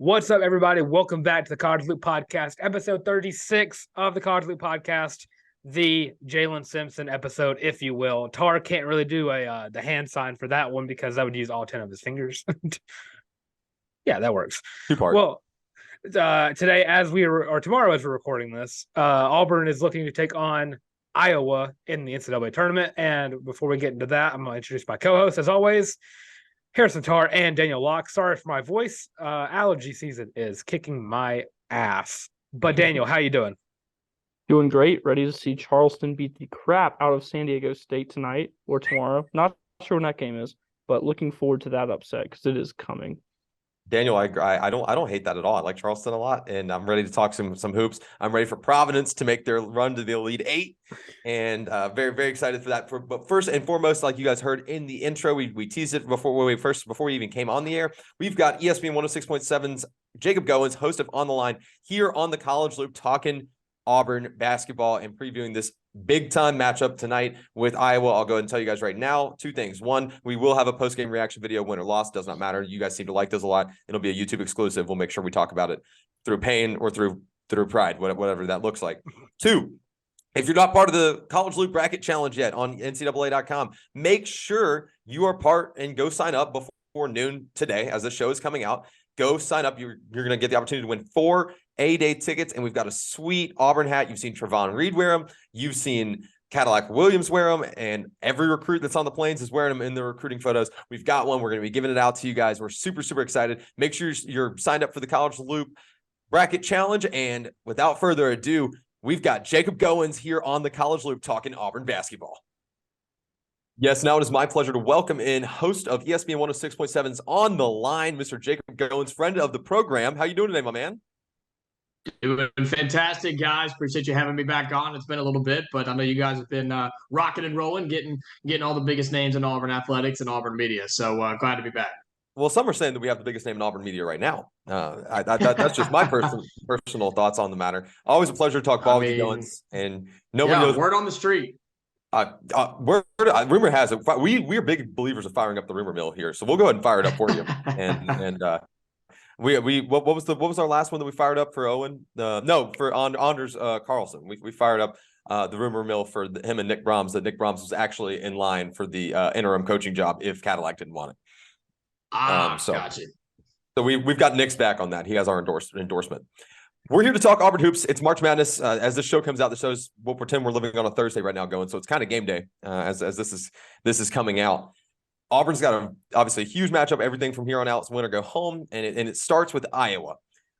What's up, everybody? Welcome back to the College Loop Podcast, episode 36 of the College Loop Podcast, the Jalen Simpson episode, if you will. Tarr can't really do the hand sign for that one because that would use all 10 of his fingers. Yeah, that works. Two-part. Well, today, tomorrow as we're recording this, Auburn is looking to take on Iowa in the NCAA Tournament. And before we get into that, I'm going to introduce my co-host, as always, Harrison Tarr and Daniel Locke. Sorry for my voice. Allergy season is kicking my ass. But Daniel, how you doing? Doing great. Ready to see Charleston beat the crap out of San Diego State tonight or tomorrow. Not sure when that game is, but looking forward to that upset because it is coming. Daniel, I don't hate that at all. I like Charleston a lot, and I'm ready to talk some hoops. I'm ready for Providence to make their run to the Elite Eight, and very, very excited for that. But first and foremost, like you guys heard in the intro, we teased it before we even came on the air. We've got ESPN 106.7's Jacob Goins, host of On the Line, here on the College Loop, talking Auburn basketball and previewing this big-time matchup tonight with Iowa. I'll go ahead and tell you guys right now two things. One, we will have a post-game reaction video, win or loss, does not matter. You guys seem to like those a lot. It'll be a YouTube exclusive. We'll make sure we talk about it through pain or through pride, whatever that looks like. Two, if you're not part of the College Loop Bracket Challenge yet on NCAA.com, make sure you are part and go sign up before noon today as the show is coming out. Go sign up. You're going to get the opportunity to win 4 A-Day tickets, and we've got a sweet Auburn hat. You've seen Trevon Reed wear them. You've seen Cadillac Williams wear them, and every recruit that's on the plains is wearing them in the recruiting photos. We've got one. We're going to be giving it out to you guys. We're super, super excited. Make sure you're signed up for the College Loop Bracket Challenge, and without further ado, we've got Jacob Goins here on the College Loop talking Auburn basketball. Yes, now it is my pleasure to welcome in host of ESPN 106.7's On the Line, Mr. Jacob Goins, friend of the program. How you doing today, my man? Doing fantastic, guys. Appreciate you having me back on. It's been a little bit, but I know you guys have been rocking and rolling, getting all the biggest names in Auburn athletics and Auburn media. So glad to be back. Well, some are saying that we have the biggest name in Auburn media right now. That's just my personal thoughts on the matter. Always a pleasure to talk ball with you, Goins, and nobody knows. Word on the street. Rumor has it we are big believers of firing up the rumor mill here, so we'll go ahead and fire it up for you. What was our last one that we fired up for Owen? For Anders Carlson. We fired up the rumor mill for him and Nick Brahms. That Nick Brahms was actually in line for the interim coaching job if Cadillac didn't want it. Gotcha. So we've got Nick's back on that. He has our endorsement. We're here to talk Auburn hoops. It's March Madness. As this show comes out, we'll pretend we're living on a Thursday right now going. So it's kind of game day as this is coming out. Auburn's got obviously a huge matchup. Everything from here on out is win or go home. And it starts with Iowa.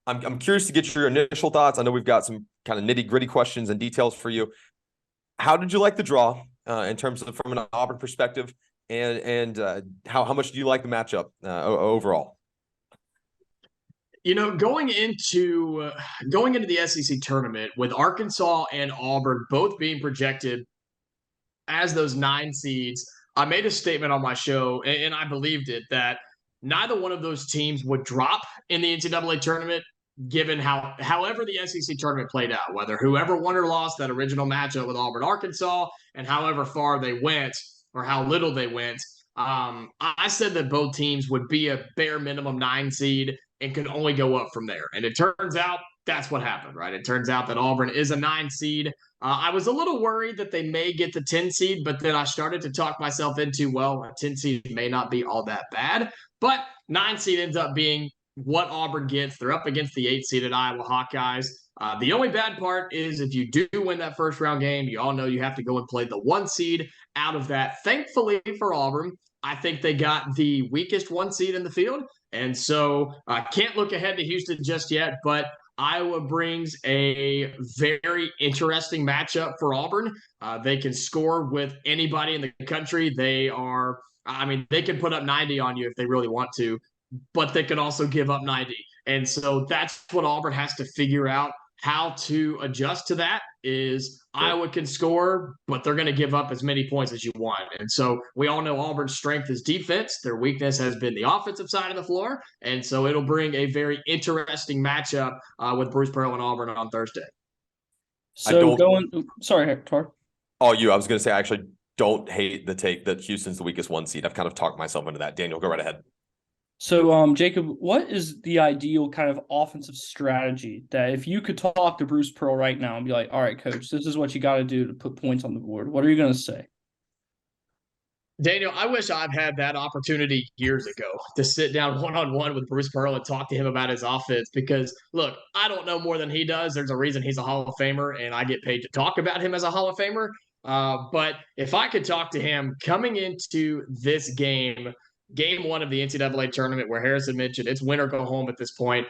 I'm curious to get your initial thoughts. I know we've got some kind of nitty gritty questions and details for you. How did you like the draw in terms of from an Auburn perspective? And how much do you like the matchup overall? You know, going into the SEC tournament with Arkansas and Auburn both being projected as those 9 seeds, I made a statement on my show, and I believed it, that neither one of those teams would drop in the NCAA tournament, given however the SEC tournament played out, whether whoever won or lost that original matchup with Auburn, Arkansas, and however far they went or how little they went. I said that both teams would be a bare minimum 9 seed and could only go up from there. And it turns out that's what happened, right? It turns out that Auburn is a 9 seed. I was a little worried that they may get the 10 seed, but then I started to talk myself into, well, a 10 seed may not be all that bad. But 9 seed ends up being what Auburn gets. They're up against the 8 seeded Iowa Hawkeyes. The only bad part is if you do win that first round game, you all know you have to go and play the 1 seed out of that. Thankfully for Auburn, I think they got the weakest 1 seed in the field. And so I can't look ahead to Houston just yet, but Iowa brings a very interesting matchup for Auburn. They can score with anybody in the country. They can put up 90 on you if they really want to, but they can also give up 90. And so that's what Auburn has to figure out. How to adjust to that is Iowa can score, but they're going to give up as many points as you want. And so we all know Auburn's strength is defense. Their weakness has been the offensive side of the floor. And so it'll bring a very interesting matchup with Bruce Pearl and Auburn on Thursday. So sorry, Tarr. I was going to say, I actually don't hate the take that Houston's the weakest 1 seed. I've kind of talked myself into that. Daniel, go right ahead. So, Jacob, what is the ideal kind of offensive strategy that if you could talk to Bruce Pearl right now and be like, all right, coach, this is what you got to do to put points on the board, what are you going to say? Daniel, I wish I've had that opportunity years ago to sit down one-on-one with Bruce Pearl and talk to him about his offense because, look, I don't know more than he does. There's a reason he's a Hall of Famer, and I get paid to talk about him as a Hall of Famer. But if I could talk to him coming into this game one of the NCAA tournament where Harrison mentioned it's win or go home at this point,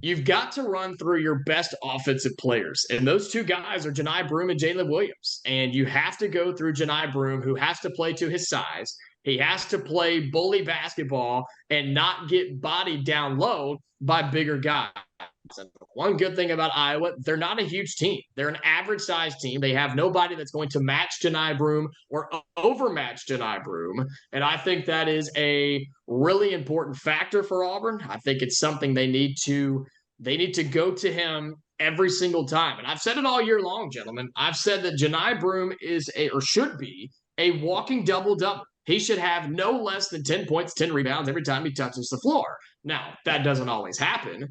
you've got to run through your best offensive players. And those two guys are Johni Broome and Jaylin Williams. And you have to go through Johni Broome, who has to play to his size. He has to play bully basketball and not get bodied down low by bigger guys. And one good thing about Iowa, they're not a huge team. They're an average sized team. They have nobody that's going to match Johni Broome or overmatch Johni Broome. And I think that is a really important factor for Auburn. I think it's something they need to go to him every single time. And I've said it all year long, gentlemen. I've said that Johni Broome is should be a walking double-double. He should have no less than 10 points, 10 rebounds every time he touches the floor. Now, that doesn't always happen,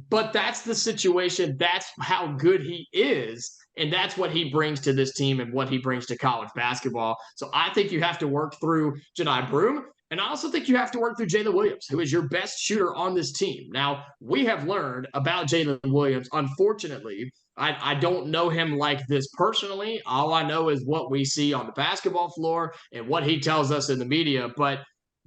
but that's the situation. That's how good he is. And that's what he brings to this team and what he brings to college basketball. So I think you have to work through Johni Broome. And I also think you have to work through Jaylin Williams, who is your best shooter on this team. Now, we have learned about Jaylin Williams. Unfortunately, I don't know him like this personally. All I know is what we see on the basketball floor and what he tells us in the media. But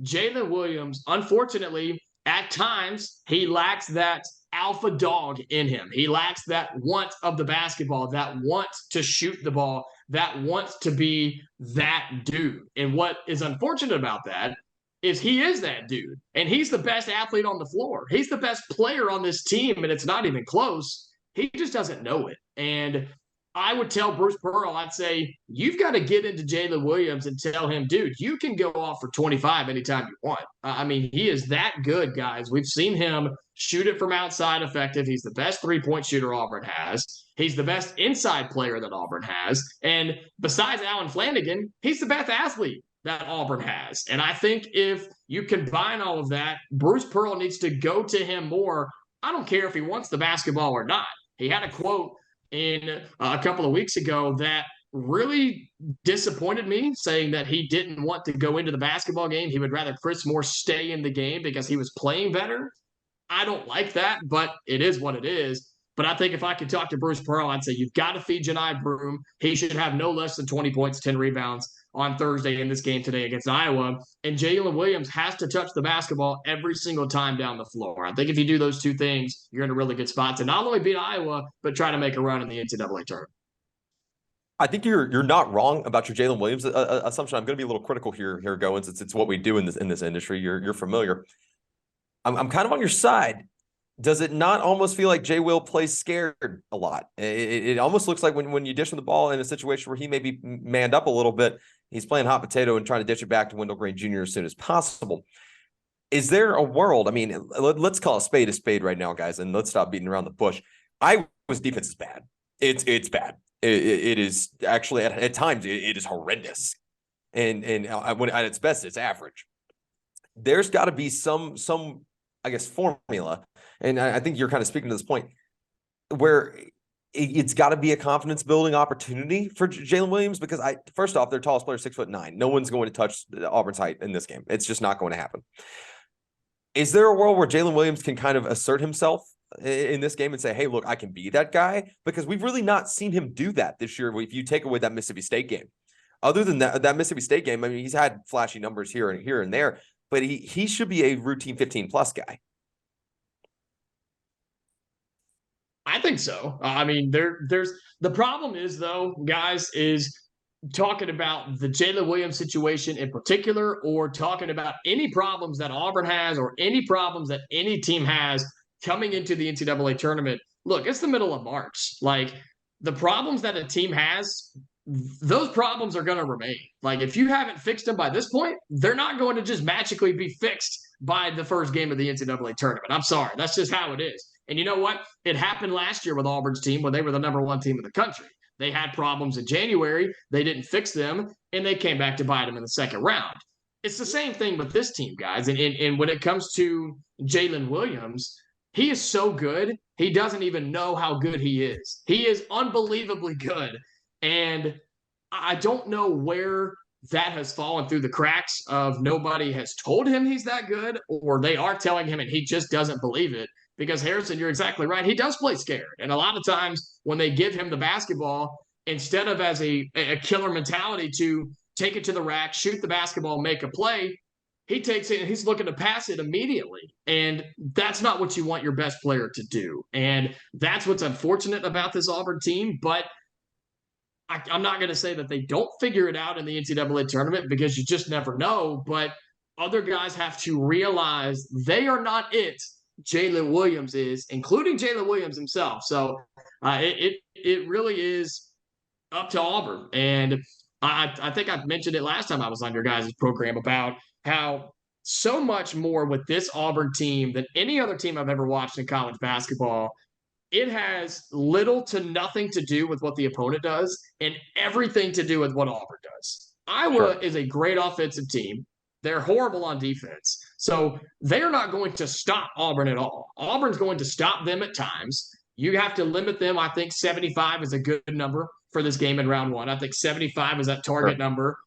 Jaylin Williams, unfortunately, at times, he lacks that alpha dog in him. He lacks that want of the basketball, that want to shoot the ball, that wants to be that dude. And what is unfortunate about that is he is that dude. And he's the best athlete on the floor. He's the best player on this team, and it's not even close. He just doesn't know it. And I would tell Bruce Pearl, I'd say, you've got to get into Jaylin Williams and tell him, dude, you can go off for 25 anytime you want. I mean, he is that good, guys. We've seen him shoot it from outside effective. He's the best three-point shooter Auburn has. He's the best inside player that Auburn has. And besides Allen Flanigan, he's the best athlete that Auburn has. And I think if you combine all of that, Bruce Pearl needs to go to him more. I don't care if he wants the basketball or not. He had a quote in a couple of weeks ago that really disappointed me, saying that he didn't want to go into the basketball game. He would rather Chris Moore stay in the game because he was playing better. I don't like that, but it is what it is. But I think if I could talk to Bruce Pearl, I'd say you've got to feed Johni Broome. He should have no less than 20 points, 10 rebounds on Thursday in this game today against Iowa. And Jaylin Williams has to touch the basketball every single time down the floor. I think if you do those two things, you're in a really good spot to not only beat Iowa, but try to make a run in the NCAA tournament. I think you're not wrong about your Jaylin Williams assumption. I'm going to be a little critical here, Goins. It's what we do in this industry. You're familiar. I'm kind of on your side. Does it not almost feel like Jay Will plays scared a lot? It almost looks like when you dish him the ball in a situation where he may be manned up a little bit, he's playing hot potato and trying to dish it back to Wendell Green Jr. as soon as possible. Is there a world? I mean, let's call a spade right now, guys, and let's stop beating around the bush. Iowa's defense is bad. It's bad. It is actually at times it is horrendous, and when at its best, it's average. There's got to be some I guess formula, and I think you're kind of speaking to this point where it's got to be a confidence building opportunity for Jaylin Williams, because first off, their tallest player is 6'9". No one's going to touch Auburn's height in this game. It's just not going to happen. Is there a world where Jaylin Williams can kind of assert himself in this game and say, hey, look, I can be that guy? Because we've really not seen him do that this year. If you take away that Mississippi State game, other than that Mississippi State game, I mean, he's had flashy numbers here and there, but he should be a routine 15+ guy. I think so. I mean, there's the problem is, though, guys, is talking about the Jaylin Williams situation in particular, or talking about any problems that Auburn has or any problems that any team has coming into the NCAA tournament. Look, it's the middle of March. Like, the problems that a team has, those problems are going to remain. Like, if you haven't fixed them by this point, they're not going to just magically be fixed by the first game of the NCAA tournament. I'm sorry. That's just how it is. And you know what? It happened last year with Auburn's team when they were the #1 team in the country. They had problems in January. They didn't fix them, and they came back to bite them in the second round. it's the same thing with this team, guys. And when it comes to Jalen Williams, he is so good, he doesn't even know how good he is. He is unbelievably good. And I don't know where that has fallen through the cracks of nobody has told him he's that good, or they are telling him and he just doesn't believe it. Because Harrison, you're exactly right. He does play scared. And a lot of times when they give him the basketball, instead of as a killer mentality to take it to the rack, shoot the basketball, make a play, he takes it and he's looking to pass it immediately. And that's not what you want your best player to do. And that's what's unfortunate about this Auburn team. But I'm not going to say that they don't figure it out in the NCAA tournament, because you just never know. But other guys have to realize they are not it. Jalen Williams is, including Jalen Williams himself. So it really is up to Auburn. And I think I mentioned it last time I was on your guys' program about how so much more with this Auburn team than any other team I've ever watched in college basketball. It has little to nothing to do with what the opponent does and everything to do with what Auburn does. Iowa is a great offensive team. They're horrible on defense. So they're not going to stop Auburn at all. Auburn's going to stop them at times. You have to limit them. I think 75 is a good number for this game in round one. I think 75 is that target number.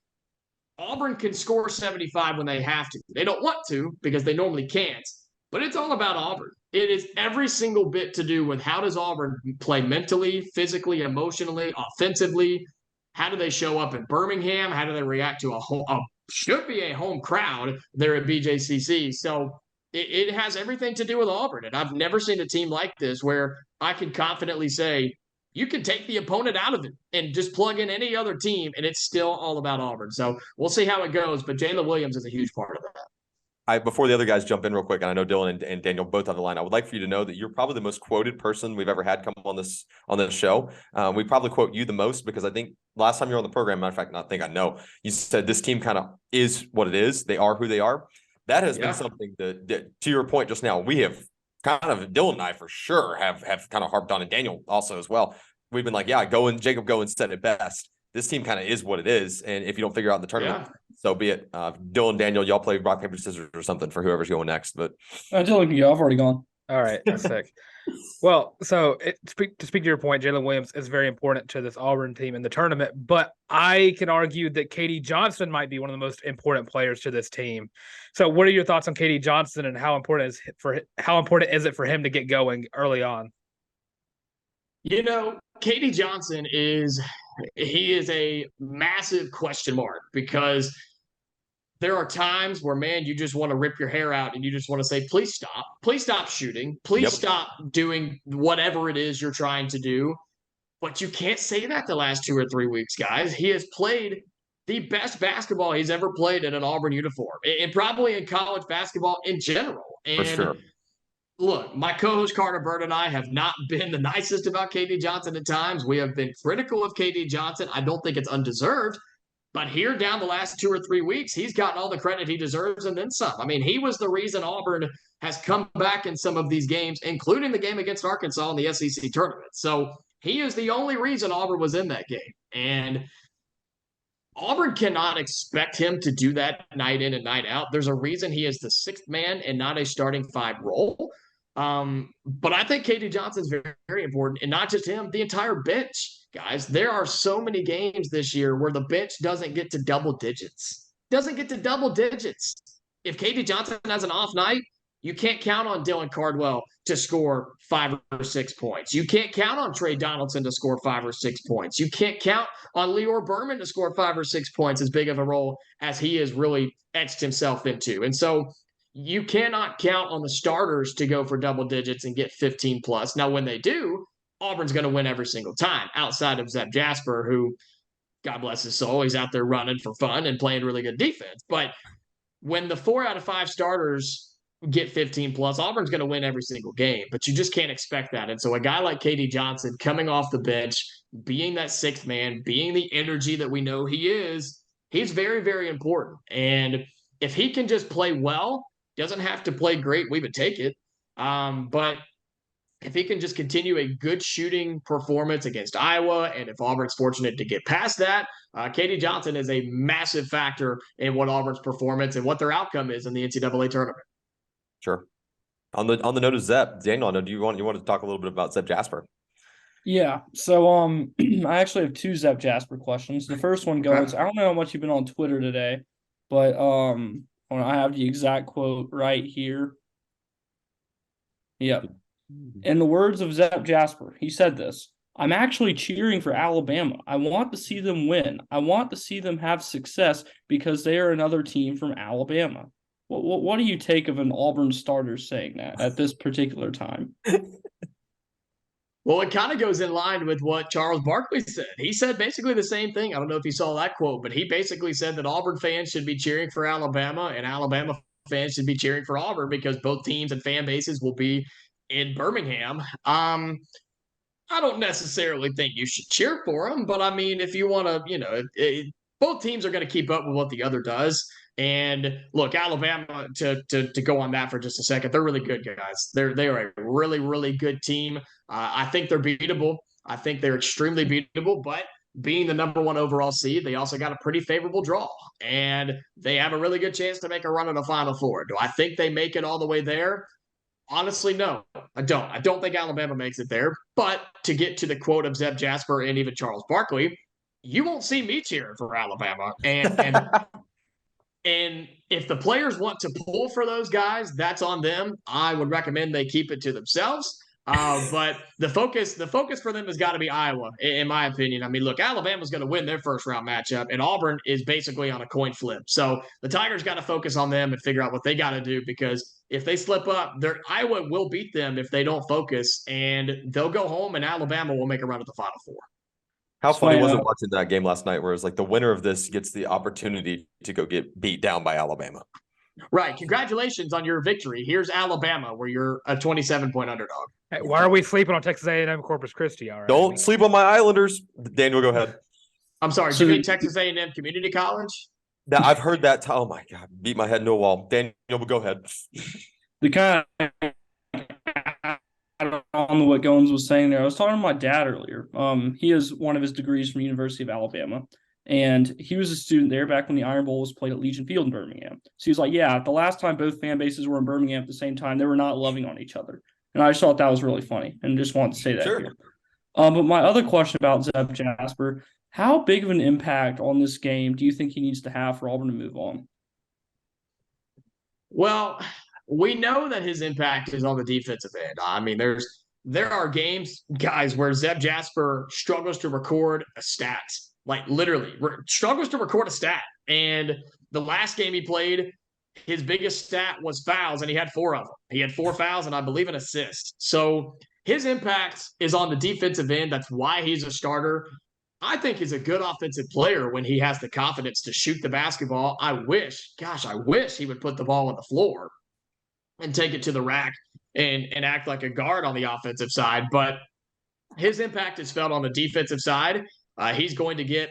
Auburn can score 75 when they have to. They don't want to because they normally can't. But it's all about Auburn. It is every single bit to do with how does Auburn play mentally, physically, emotionally, offensively. How do they show up in Birmingham? How do they react to should be a home crowd there at BJCC? So it has everything to do with Auburn. And I've never seen a team like this where I can confidently say, you can take the opponent out of it and just plug in any other team, and it's still all about Auburn. So we'll see how it goes. But Jalen Williams is a huge part of that. Before the other guys jump in real quick, and I know Dylan and Daniel both on the line, I would like for you to know that you're probably the most quoted person we've ever had come on this show. We probably quote you the most because I think last time you were on the program, matter of fact, I know you said this team kind of is what it is. They are who they are. That has been something that, to your point just now, we have kind of, Dylan and I for sure have kind of harped on, and Daniel also as well. We've been like, Jacob Goins said it best. This team kind of is what it is. And if you don't figure out in the tournament, so be it. Dylan, Daniel, y'all play rock, paper, scissors or something for whoever's going next. But Dylan can go. I've already gone. All right. That's sick. Well, so to speak to your point, Jalen Williams is very important to this Auburn team in the tournament, but I can argue that KD Johnson might be one of the most important players to this team. So what are your thoughts on KD Johnson and how important is it for him to get going early on? You know, KD Johnson is a massive question mark, because there are times where, man, you just want to rip your hair out and you just want to say, please stop shooting, please stop doing whatever it is you're trying to do. But you can't say that the last 2 or 3 weeks, guys. He has played the best basketball he's ever played in an Auburn uniform, and probably in college basketball in general. And for sure. Look, my co-host Carter Bird and I have not been the nicest about KD Johnson at times. We have been critical of KD Johnson. I don't think it's undeserved. But here down the last 2 or 3 weeks, he's gotten all the credit he deserves and then some. I mean, he was the reason Auburn has come back in some of these games, including the game against Arkansas in the SEC tournament. So he is the only reason Auburn was in that game. And Auburn cannot expect him to do that night in and night out. There's a reason he is the sixth man and not a starting five role. But I think KD Johnson is very, very important, and not just him, the entire bench. Guys, there are so many games this year where the bench doesn't get to double digits. If KD Johnson has an off night, you can't count on Dylan Cardwell to score 5 or 6 points. You can't count on Trey Donaldson to score 5 or 6 points. You can't count on Lior Berman to score 5 or 6 points, as big of a role as he has really etched himself into. And so you cannot count on the starters to go for double digits and get 15 plus. Now, when they do, Auburn's going to win every single time, outside of Zeb Jasper, who, God bless his soul, he's out there running for fun and playing really good defense. But when the 4 out of 5 starters get 15 plus, Auburn's going to win every single game. But you just can't expect that. And so a guy like KD Johnson coming off the bench, being that sixth man, being the energy that we know he is, he's very, very important. And if he can just play well, doesn't have to play great, we would take it. But if he can just continue a good shooting performance against Iowa, and if Auburn's fortunate to get past that, KD Johnson is a massive factor in what Auburn's performance and what their outcome is in the NCAA tournament. Sure. On the note of Zep, Daniel, I know you want to talk a little bit about Zep Jasper? Yeah. So I actually have two Zep Jasper questions. The first one goes, I don't know how much you've been on Twitter today, but I have the exact quote right here. Yep. In the words of Zep Jasper, he said this: "I'm actually cheering for Alabama. I want to see them win. I want to see them have success because they are another team from Alabama." What do you take of an Auburn starter saying that at this particular time? Well, it kind of goes in line with what Charles Barkley said. He said basically the same thing. I don't know if you saw that quote, but he basically said that Auburn fans should be cheering for Alabama and Alabama fans should be cheering for Auburn because both teams and fan bases will be in Birmingham. I don't necessarily think you should cheer for them, but I mean, if you want to, both teams are going to keep up with what the other does. And look, Alabama, to go on that for just a second, they're really good guys. They are a really, really good team. I think they're beatable. I think they're extremely beatable, but being the number one overall seed, they also got a pretty favorable draw. And they have a really good chance to make a run in the Final Four. Do I think they make it all the way there? Honestly, no, I don't. I don't think Alabama makes it there. But to get to the quote of Zeb Jasper and even Charles Barkley, you won't see me cheering for Alabama. And if the players want to pull for those guys, that's on them. I would recommend they keep it to themselves. But the focus for them has got to be Iowa, in my opinion. I mean, look, Alabama's going to win their first round matchup, and Auburn is basically on a coin flip. So the Tigers got to focus on them and figure out what they got to do, because if they slip up, Iowa will beat them if they don't focus, and they'll go home, and Alabama will make a run at the Final Four. How funny was it watching that game last night where it's like the winner of this gets the opportunity to go get beat down by Alabama? Right. Congratulations on your victory. Here's Alabama, where you're a 27-point underdog. Hey, why are we sleeping on Texas A&M Corpus Christi? All right. Don't sleep on my Islanders. Daniel, go ahead. I'm sorry. Do you mean Texas A&M Community College? Now, I've heard that. Oh, my God. Beat my head into a wall. Daniel, go ahead. The kind of on what Goins was saying there, I was talking to my dad earlier. He has one of his degrees from University of Alabama, and he was a student there back when the Iron Bowl was played at Legion Field in Birmingham. So he was like, yeah, the last time both fan bases were in Birmingham at the same time, they were not loving on each other. And I just thought that was really funny and just wanted to say that here. But my other question about Zeb Jasper, how big of an impact on this game do you think he needs to have for Auburn to move on? Well, we know that his impact is on the defensive end. I mean, there are games, guys, where Zeb Jasper struggles to record a stat. Like literally struggles to record a stat. And the last game he played, his biggest stat was fouls, and he had 4 of them. He had 4 fouls and I believe an assist. So his impact is on the defensive end. That's why he's a starter. I think he's a good offensive player when he has the confidence to shoot the basketball. I wish he would put the ball on the floor and take it to the rack and act like a guard on the offensive side. But his impact is felt on the defensive side. He's going to get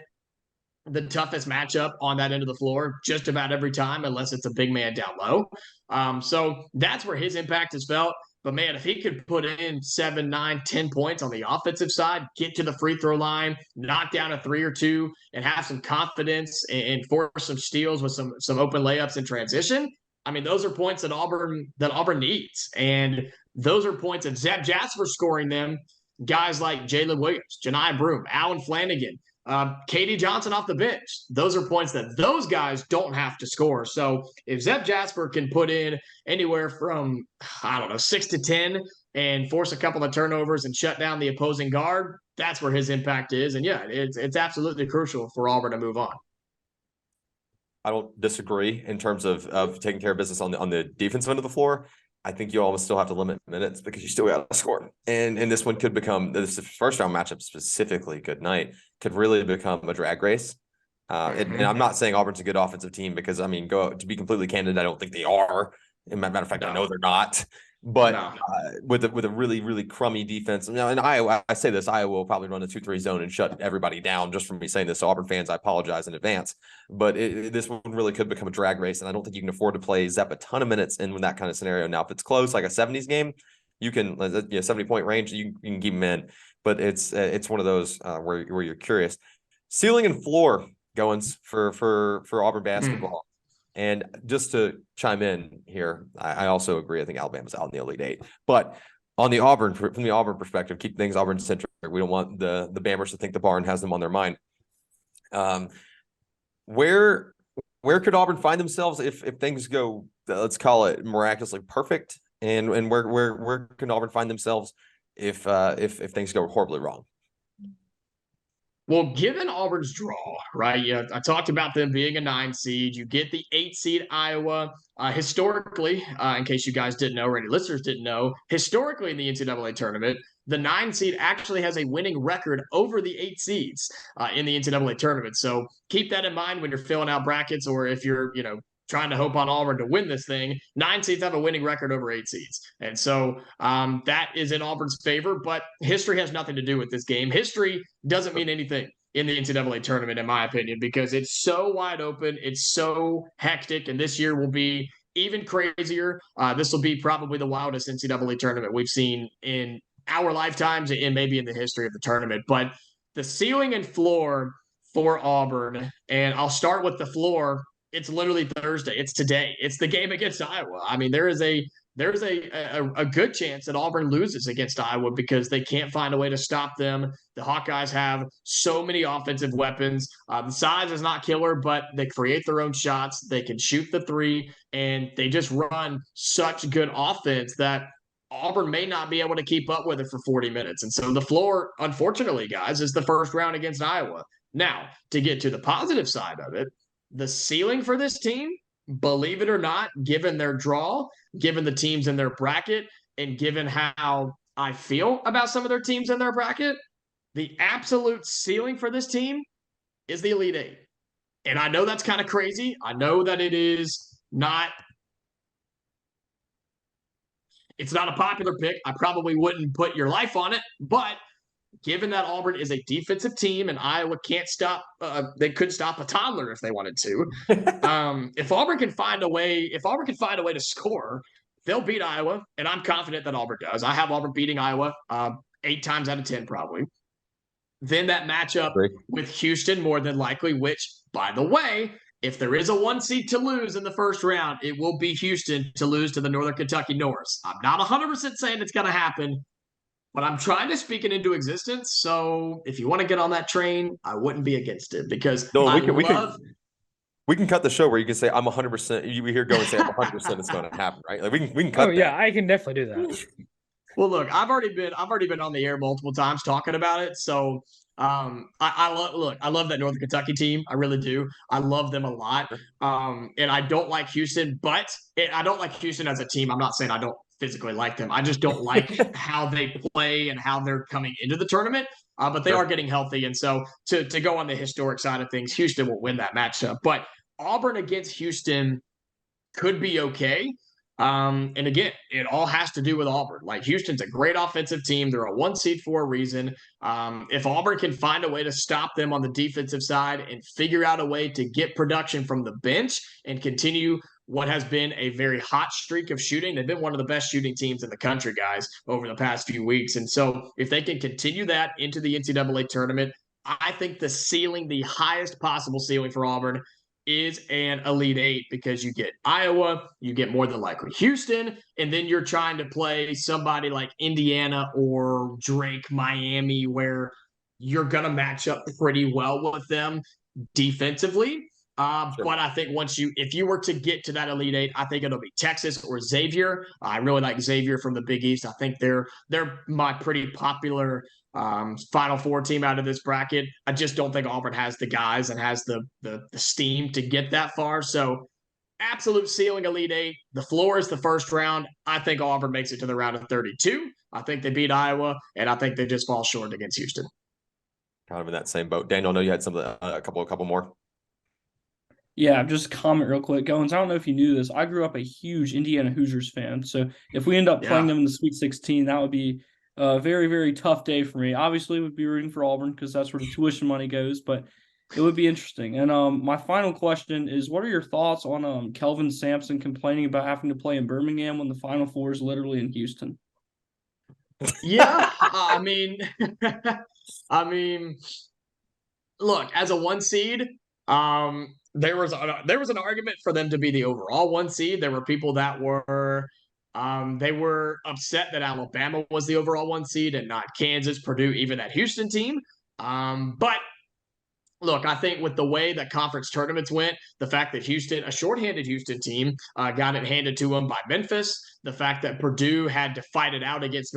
the toughest matchup on that end of the floor just about every time, unless it's a big man down low. So that's where his impact is felt. But man, if he could put in 7, 9, 10 points on the offensive side, get to the free throw line, knock down a 3 or 2, and have some confidence and force some steals with some open layups in transition, I mean, those are points that Auburn needs. And those are points that Zeb Jasper scoring them. Guys like Jalen Williams, Janai Broome, Allen Flanagan, KD Johnson off the bench. Those are points that those guys don't have to score. So if Zeb Jasper can put in anywhere from, 6 to 10 and force a couple of turnovers and shut down the opposing guard, that's where his impact is. And yeah, it's absolutely crucial for Auburn to move on. I don't disagree in terms of taking care of business on the defensive end of the floor. I think you almost still have to limit minutes because you still got to score. And this one could become, this first round matchup specifically, good night, could really become a drag race. And I'm not saying Auburn's a good offensive team because, I mean, to be completely candid, I don't think they are. As a matter of fact, I know they're not. But with a really, really crummy defense. Now, in Iowa, I say this, Iowa will probably run a 2-3 zone and shut everybody down just from me saying this. So Auburn fans, I apologize in advance. But this one really could become a drag race, and I don't think you can afford to play Zep a ton of minutes in that kind of scenario. Now, if it's close, like a 70s game, you can 70-point range, you can keep them in. But it's one of those where you're curious. Ceiling and floor Goins for Auburn basketball. And just to chime in here, I also agree. I think Alabama's out in the Elite Eight, but on the from the Auburn perspective, keep things Auburn centric. We don't want the Bammers to think the Barn has them on their mind. Where could Auburn find themselves if things go, let's call it miraculously perfect, and where can Auburn find themselves if things go horribly wrong? Well, given Auburn's draw, right? Yeah, I talked about them being a 9 seed. You get the 8 seed Iowa. Historically, in case you guys didn't know or any listeners didn't know, historically in the NCAA tournament, the 9 seed actually has a winning record over the 8 seeds in the NCAA tournament. So keep that in mind when you're filling out brackets, or if you're, trying to hope on Auburn to win this thing. 9 seeds have a winning record over 8 seeds. And so that is in Auburn's favor, but history has nothing to do with this game. History doesn't mean anything in the NCAA tournament, in my opinion, because it's so wide open. It's so hectic. And this year will be even crazier. This will be probably the wildest NCAA tournament we've seen in our lifetimes and maybe in the history of the tournament. But the ceiling and floor for Auburn, and I'll start with the floor. It's literally Thursday. It's today. It's the game against Iowa. I mean, there's a good chance that Auburn loses against Iowa because they can't find a way to stop them. The Hawkeyes have so many offensive weapons. The size is not killer, but they create their own shots. They can shoot the three, and they just run such good offense that Auburn may not be able to keep up with it for 40 minutes. And so the floor, unfortunately, guys, is the first round against Iowa. Now, to get to the positive side of it, the ceiling for this team, believe it or not, given their draw, given the teams in their bracket, and given how I feel about some of their teams in their bracket, the absolute ceiling for this team is the Elite Eight. And I know that's kind of crazy. I know that it's not a popular pick. I probably wouldn't put your life on it, but given that Auburn is a defensive team and Iowa can't stop, they could stop a toddler if they wanted to. If Auburn can find a way to score, they'll beat Iowa, and I'm confident that Auburn does. I have Auburn beating Iowa 8 times out of 10 probably. Then that matchup with Houston more than likely, which, by the way, if there is a 1 seed to lose in the first round, it will be Houston to lose to the Northern Kentucky Norse. I'm not 100% saying it's going to happen, but I'm trying to speak it into existence. So if you want to get on that train, I wouldn't be against it because we can cut the show where you can say I'm 100%. You hear go and say I'm 100% it's going to happen, right? Like we can cut. Oh yeah, I can definitely do that. Well, look, I've already been on the air multiple times talking about it. So I love that Northern Kentucky team. I really do. I love them a lot. And I don't like Houston, but I don't like Houston as a team. I'm not saying I don't physically like them. I just don't like how they play and how they're coming into the tournament. But they are getting healthy. And so to go on the historic side of things, Houston will win that matchup. But Auburn against Houston could be okay. And again, it all has to do with Auburn. Like Houston's a great offensive team. They're a 1 seed for a reason. If Auburn can find a way to stop them on the defensive side and figure out a way to get production from the bench and continue what has been a very hot streak of shooting, they've been one of the best shooting teams in the country, guys, over the past few weeks. And so if they can continue that into the NCAA tournament, I think the ceiling, the highest possible ceiling for Auburn is an Elite Eight because you get Iowa, you get more than likely Houston, and then you're trying to play somebody like Indiana or Drake, Miami, where you're going to match up pretty well with them defensively. But I think if you were to get to that Elite Eight, I think it'll be Texas or Xavier. I really like Xavier from the Big East. I think they're my pretty popular Final Four team out of this bracket. I just don't think Auburn has the guys and has the steam to get that far. So absolute ceiling Elite Eight. The floor is the first round. I think Auburn makes it to the round of 32. I think they beat Iowa, and I think they just fall short against Houston. Kind of in that same boat. Daniel, I know you had a couple more. Yeah, just comment real quick. Goins, I don't know if you knew this. I grew up a huge Indiana Hoosiers fan. So if we end up playing them in the Sweet 16, that would be a very, very tough day for me. Obviously, would be rooting for Auburn because that's where the tuition money goes, but it would be interesting. And my final question is, what are your thoughts on Kelvin Sampson complaining about having to play in Birmingham when the Final Four is literally in Houston? Yeah, I mean, I mean, look, as a 1 seed, there was an argument for them to be the overall 1 seed. There were people that were they were upset that Alabama was the overall 1 seed and not Kansas, Purdue, even that Houston team. But look, I think with the way that conference tournaments went, the fact that Houston, a shorthanded Houston team, got it handed to them by Memphis, the fact that Purdue had to fight it out against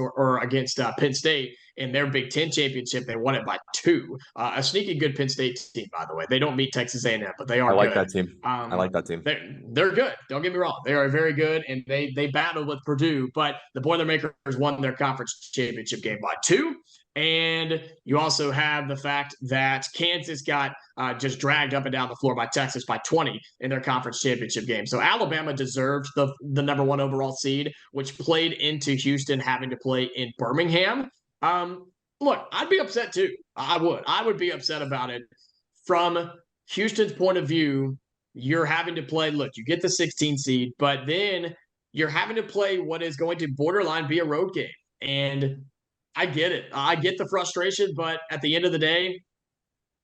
Penn State in their Big Ten championship, they won it by 2. A sneaky good Penn State team, by the way. They don't beat Texas A&M, but they are I like good. that team. I like that team. They're good. Don't get me wrong. They are very good, and they battled with Purdue, but the Boilermakers won their conference championship game by 2. And you also have the fact that Kansas got just dragged up and down the floor by Texas by 20 in their conference championship game. So Alabama deserved the number 1 overall seed, which played into Houston having to play in Birmingham. Look, I'd be upset too. I would be upset about it. From Houston's point of view, you're having to play, look, you get the 16 seed, but then you're having to play what is going to borderline be a road game. And I get it. I get the frustration, but at the end of the day,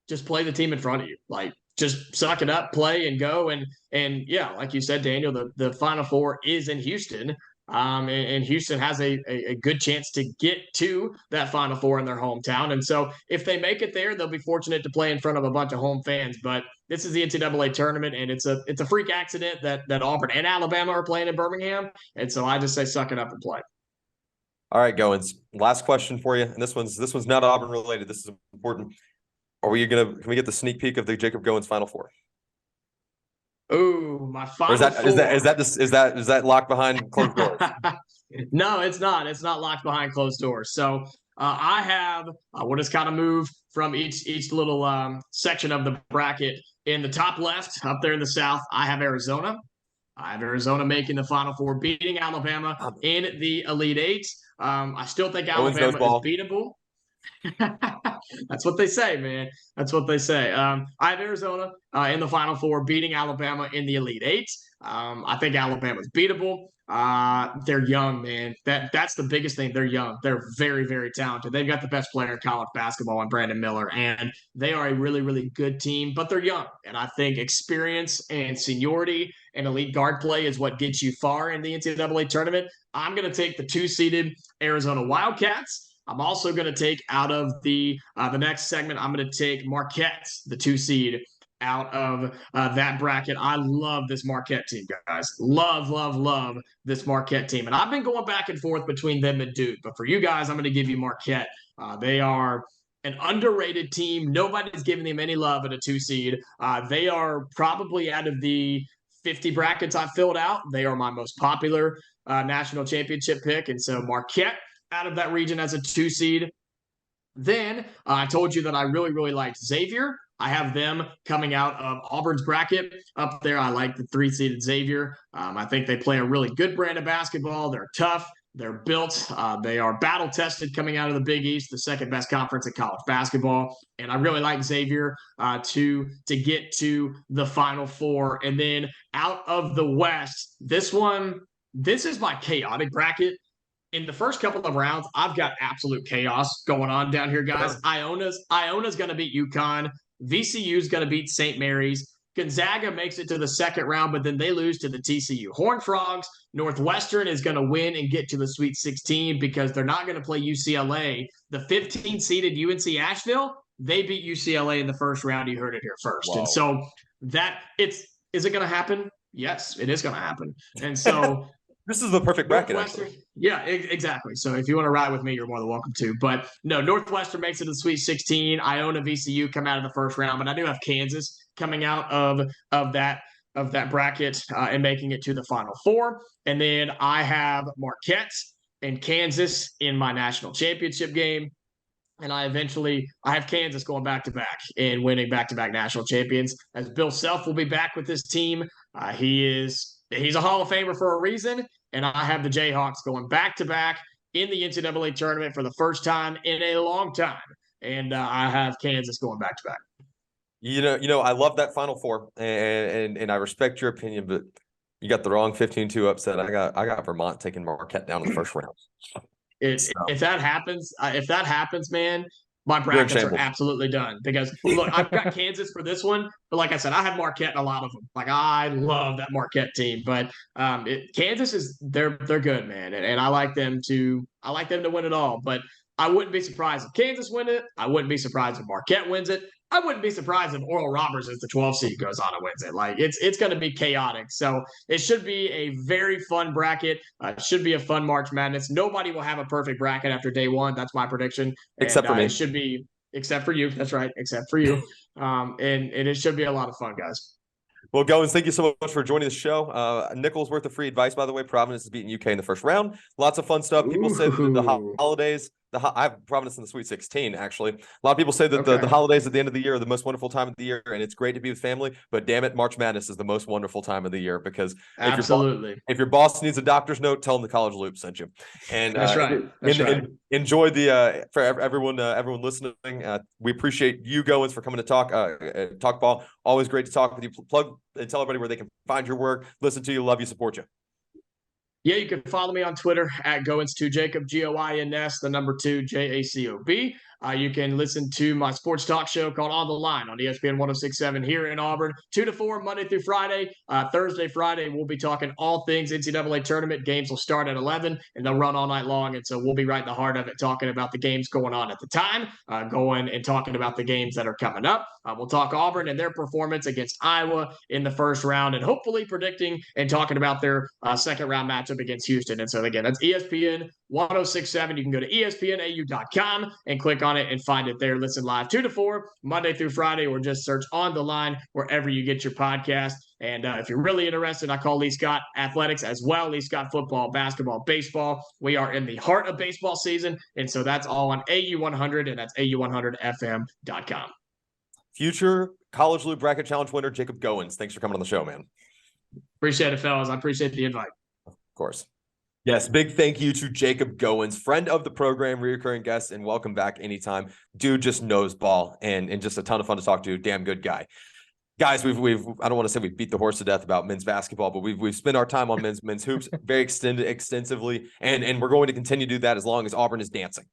just play the team in front of you. Like, just suck it up, play, and go. And yeah, like you said, Daniel, the Final Four is in Houston. And Houston has a good chance to get to that Final Four in their hometown. And so if they make it there, they'll be fortunate to play in front of a bunch of home fans. But this is the NCAA tournament, and it's a freak accident that Auburn and Alabama are playing in Birmingham. And so I just say suck it up and play. All right, Goins. Last question for you, and this one's not Auburn related. This is important. Can we get the sneak peek of the Jacob Goins Final Four? Ooh, my Final Or Four. is that locked behind closed doors? No, it's not. It's not locked behind closed doors. So I have we'll just kind of move from each little section of the bracket. In the top left, up there in the south, I have Arizona. I have Arizona making the Final Four, beating Alabama in the Elite Eight. I still think Alabama is beatable. That's what they say, man. That's what they say. I have Arizona in the Final Four, beating Alabama in the Elite Eight. I think Alabama's beatable. They're young, man. That's the biggest thing. They're young. They're very, very talented. They've got the best player in college basketball in Brandon Miller, and they are a really, really good team, but they're young. And I think experience and seniority and elite guard play is what gets you far in the NCAA tournament. I'm going to take the 2-seeded Arizona Wildcats. I'm also going to take out of the next segment, I'm going to take Marquette, the 2 seed, out of that bracket. I love this Marquette team, guys. Love this Marquette team. And I've been going back and forth between them and Duke. But for you guys, I'm going to give you Marquette. They are an underrated team. Nobody's giving them any love at a 2 seed. They are probably out of the 50 brackets I've filled out, they are my most popular national championship pick. And so Marquette out of that region as a 2 seed. Then I told you that I really, really liked Xavier. I have them coming out of Auburn's bracket up there. I like the 3-seeded Xavier. I think they play a really good brand of basketball. They're tough. They're built. They are battle tested coming out of the Big East, the second best conference in college basketball. And I really like Xavier to get to the Final Four. And then out of the West, this is my chaotic bracket. In the first couple of rounds, I've got absolute chaos going on down here, guys. Iona's going to beat UConn. VCU's going to beat St. Mary's. Gonzaga makes it to the second round, but then they lose to the TCU Horned Frogs. Northwestern is going to win and get to the Sweet 16 because they're not going to play UCLA. The 15-seeded UNC Asheville, they beat UCLA in the first round. You heard it here first. Whoa. And so is it going to happen? Yes, it is going to happen. And so this is the perfect bracket, actually. Yeah, exactly. So if you want to ride with me, you're more than welcome to. But no, Northwestern makes it to the Sweet 16. Iona, VCU come out of the first round, but I do have Kansas coming out of that bracket and making it to the Final Four. And then I have Marquette and Kansas in my national championship game. And I have Kansas going back-to-back and winning back-to-back national champions. As Bill Self will be back with this team. He's a Hall of Famer for a reason, and I have the Jayhawks going back-to-back in the NCAA tournament for the first time in a long time, and I have Kansas going back-to-back. You know, I love that Final Four, and I respect your opinion, but you got the wrong 15-2 upset. I got Vermont taking Marquette down in the first round. If that happens, man, my You're in brackets are shambles. absolutely done. Because look, I've got Kansas for this one, but like I said, I have Marquette in a lot of them. Like I love that Marquette team, but Kansas they're good, man, and I like them to win it all. But I wouldn't be surprised if Kansas win it. I wouldn't be surprised if Marquette wins it. I wouldn't be surprised if Oral Roberts as the 12 seed goes on and wins it. Like it's going to be chaotic. So it should be a very fun bracket. It should be a fun March Madness. Nobody will have a perfect bracket after day one. That's my prediction. Except for me. It should be except for you. That's right. Except for you. And it should be a lot of fun, guys. Well, Goins, thank you so much for joining the show. Nickel's worth of free advice, by the way. Providence is beating UK in the first round. Lots of fun stuff. People say that the holidays, I have Providence in the Sweet 16, actually. A lot of people say that the holidays at the end of the year are the most wonderful time of the year, and it's great to be with family. But damn it, March Madness is the most wonderful time of the year because if your boss needs a doctor's note, tell them the College Loop sent you. And that's right. Enjoy the for everyone listening. We appreciate you, Goins, for coming to talk ball. Always great to talk with you. Plug and tell everybody where they can find your work, listen to you, love you, support you. Yeah, you can follow me on Twitter at Goins2Jacob, Goins, the number 2, Jacob. You can listen to my sports talk show called On the Line on ESPN 106.7 here in Auburn, 2 to 4, Monday through Friday. Thursday, Friday, we'll be talking all things NCAA tournament. Games will start at 11, and they'll run all night long. And so we'll be right in the heart of it, talking about the games going on at the time, going and talking about the games that are coming up. We'll talk Auburn and their performance against Iowa in the first round, and hopefully predicting and talking about their second round matchup against Houston. And so, again, that's ESPN 106.7. You can go to espnau.com and click on it and find it there. Listen live 2 to 4, Monday through Friday, or just search On the Line wherever you get your podcast. And if you're really interested, I call Lee Scott Athletics as well. Lee Scott football, basketball, baseball. We are in the heart of baseball season. And so that's all on AU100, and that's AU100FM.com. Future College Loop Bracket Challenge winner, Jacob Goins. Thanks for coming on the show, man. Appreciate it, fellas. I appreciate the invite. Of course. Yes, big thank you to Jacob Goins, friend of the program, recurring guest, and welcome back anytime. Dude just knows ball and just a ton of fun to talk to. Damn good guy. Guys, we've I don't want to say we've beat the horse to death about men's basketball, but we've spent our time on men's hoops very extensively, and we're going to continue to do that as long as Auburn is dancing.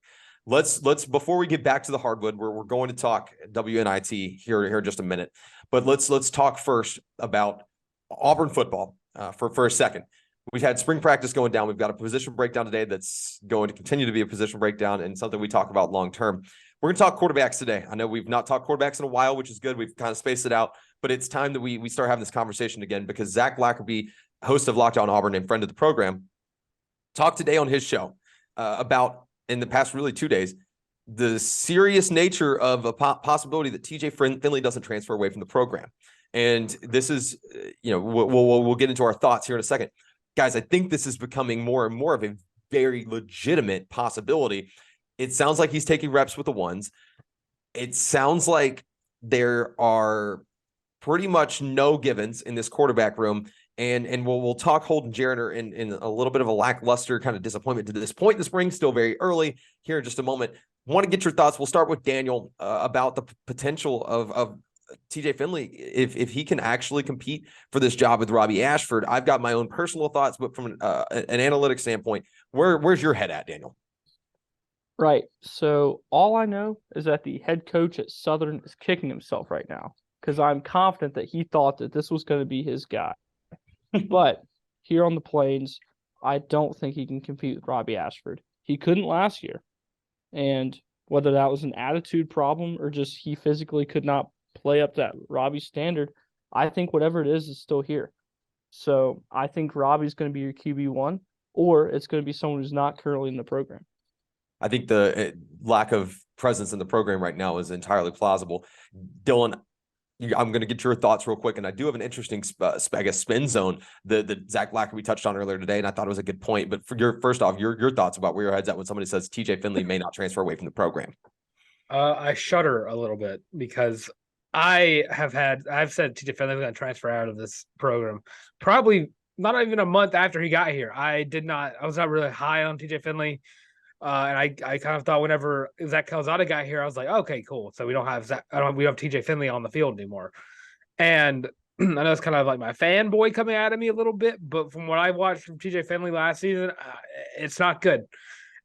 Let's before we get back to the hardwood, we're going to talk WNIT here in just a minute, but let's talk first about Auburn football for a second. We've had spring practice going down. We've got a position breakdown today that's going to continue to be a position breakdown and something we talk about long term. We're going to talk quarterbacks today. I know we've not talked quarterbacks in a while, which is good. We've kind of spaced it out, but it's time that we start having this conversation again because Zach Blackerby, host of Locked On Auburn and friend of the program, talked today on his show about, in the past really 2 days, the serious nature of a possibility that TJ Finley doesn't transfer away from the program. And this is, we'll get into our thoughts here in a second. Guys, I think this is becoming more and more of a very legitimate possibility. It sounds like he's taking reps with the ones. It sounds like there are pretty much no givens in this quarterback room. And we'll talk Holden Geriner in a little bit of a lackluster kind of disappointment to this point in the spring, still very early here in just a moment. Want to get your thoughts. We'll start with Daniel about the potential of TJ Finley, if he can actually compete for this job with Robby Ashford. I've got my own personal thoughts, but from an analytics standpoint, where's your head at, Daniel? Right. So all I know is that the head coach at Southern is kicking himself right now because I'm confident that he thought that this was going to be his guy. But here on the Plains, I don't think he can compete with Robby Ashford. He couldn't last year. And whether that was an attitude problem or just he physically could not play up that Robby standard, I think whatever it is still here. So I think Robby's going to be your QB1, or it's going to be someone who's not currently in the program. I think the lack of presence in the program right now is entirely plausible. Dylan, I'm going to get your thoughts real quick, and I do have an interesting, spin zone that Zach Blackerby touched on earlier today, and I thought it was a good point. But for your thoughts about where your head's at when somebody says TJ Finley may not transfer away from the program. I shudder a little bit because I've said TJ Finley was going to transfer out of this program probably not even a month after he got here. I was not really high on TJ Finley. And I kind of thought whenever Zach Calzada got here, I was like, okay, cool. So we don't have TJ Finley on the field anymore. And I know it's kind of like my fanboy coming out of me a little bit, but from what I watched from TJ Finley last season, it's not good.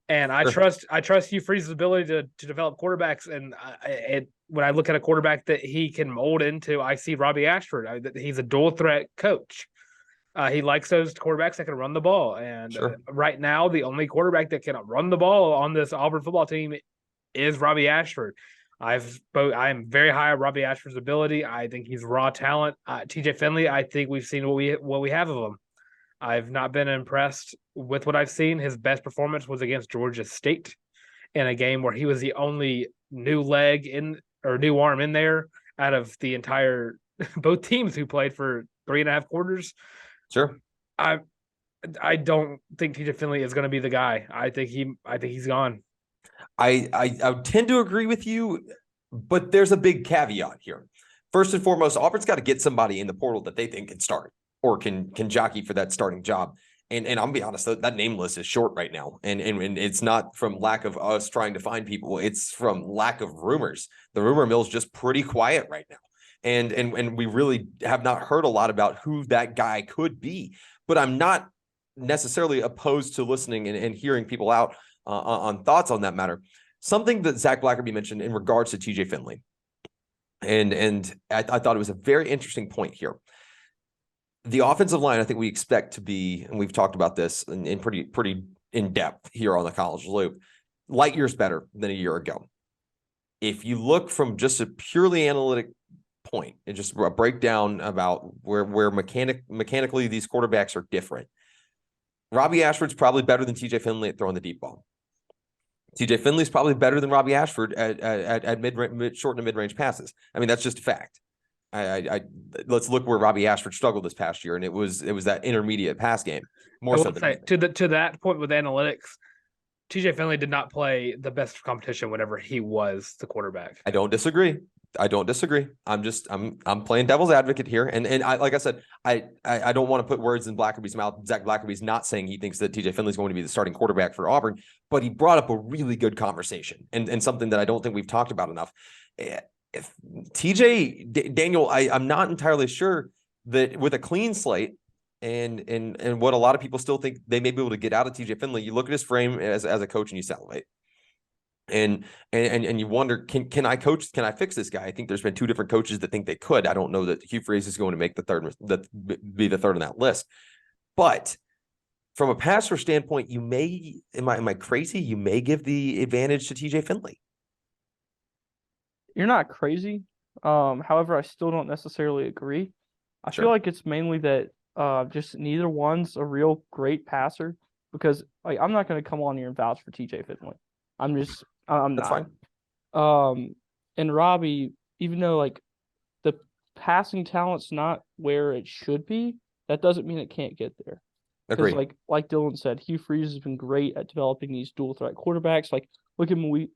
And I Sure. trust Hugh Freeze's ability to develop quarterbacks. And when I look at a quarterback that he can mold into, I see Robby Ashford. He's a dual threat coach. He likes those quarterbacks that can run the ball. And Sure. right now, the only quarterback that can run the ball on this Auburn football team is Robby Ashford. I am very high on Robby Ashford's ability. I think he's raw talent. TJ Finley, I think we've seen what we have of him. I've not been impressed with what I've seen. His best performance was against Georgia State in a game where he was the only new arm in there out of the entire both teams who played for 3.5 quarters. Sure. I don't think TJ Finley is going to be the guy. I think he's gone. I tend to agree with you, but there's a big caveat here. First and foremost, Auburn's got to get somebody in the portal that they think can start or can jockey for that starting job. And I'll be honest, that name list is short right now. And it's not from lack of us trying to find people. It's from lack of rumors. The rumor mill's just pretty quiet right now. And we really have not heard a lot about who that guy could be. But I'm not necessarily opposed to listening and hearing people out on thoughts on that matter. Something that Zach Blackerby mentioned in regards to TJ Finley. And I thought it was a very interesting point here. The offensive line, I think we expect to be, and we've talked about this in pretty in depth here on the College Loop, light years better than a year ago. If you look from just a purely analytic point and just a breakdown about where mechanically these quarterbacks are different, Robby Ashford's probably better than TJ Finley at throwing the deep ball. TJ Finley's probably better than Robby Ashford at short and mid-range passes. I mean, that's just a fact. Let's look where Robby Ashford struggled this past year, and it was that intermediate pass game more so than to that point with analytics. TJ Finley did not play the best competition whenever he was the quarterback. I don't disagree. I'm playing devil's advocate here, and I like I said, I don't want to put words in Blackerby's mouth. Zach Blackerby's not saying he thinks that TJ Finley is going to be the starting quarterback for Auburn, but he brought up a really good conversation and something that I don't think we've talked about enough. If Daniel, I'm not entirely sure that with a clean slate and what a lot of people still think they may be able to get out of TJ Finley, you look at his frame as a coach and you salivate. And you wonder, can I coach? Can I fix this guy? I think there's been 2 different coaches that think they could. I don't know that Hugh Freeze is going to make be the third on that list. But from a passer standpoint, you may, am I crazy? You may give the advantage to TJ Finley. You're not crazy. However, I still don't necessarily agree. I Sure. feel like it's mainly that just neither one's a real great passer, because I'm not going to come on here and vouch for TJ Finley. I'm That's not. fine. And Robby, even though the passing talent's not where it should be, that doesn't mean it can't get there. Agree. Because like Dylan said, Hugh Freeze has been great at developing these dual threat quarterbacks. Look at Malik.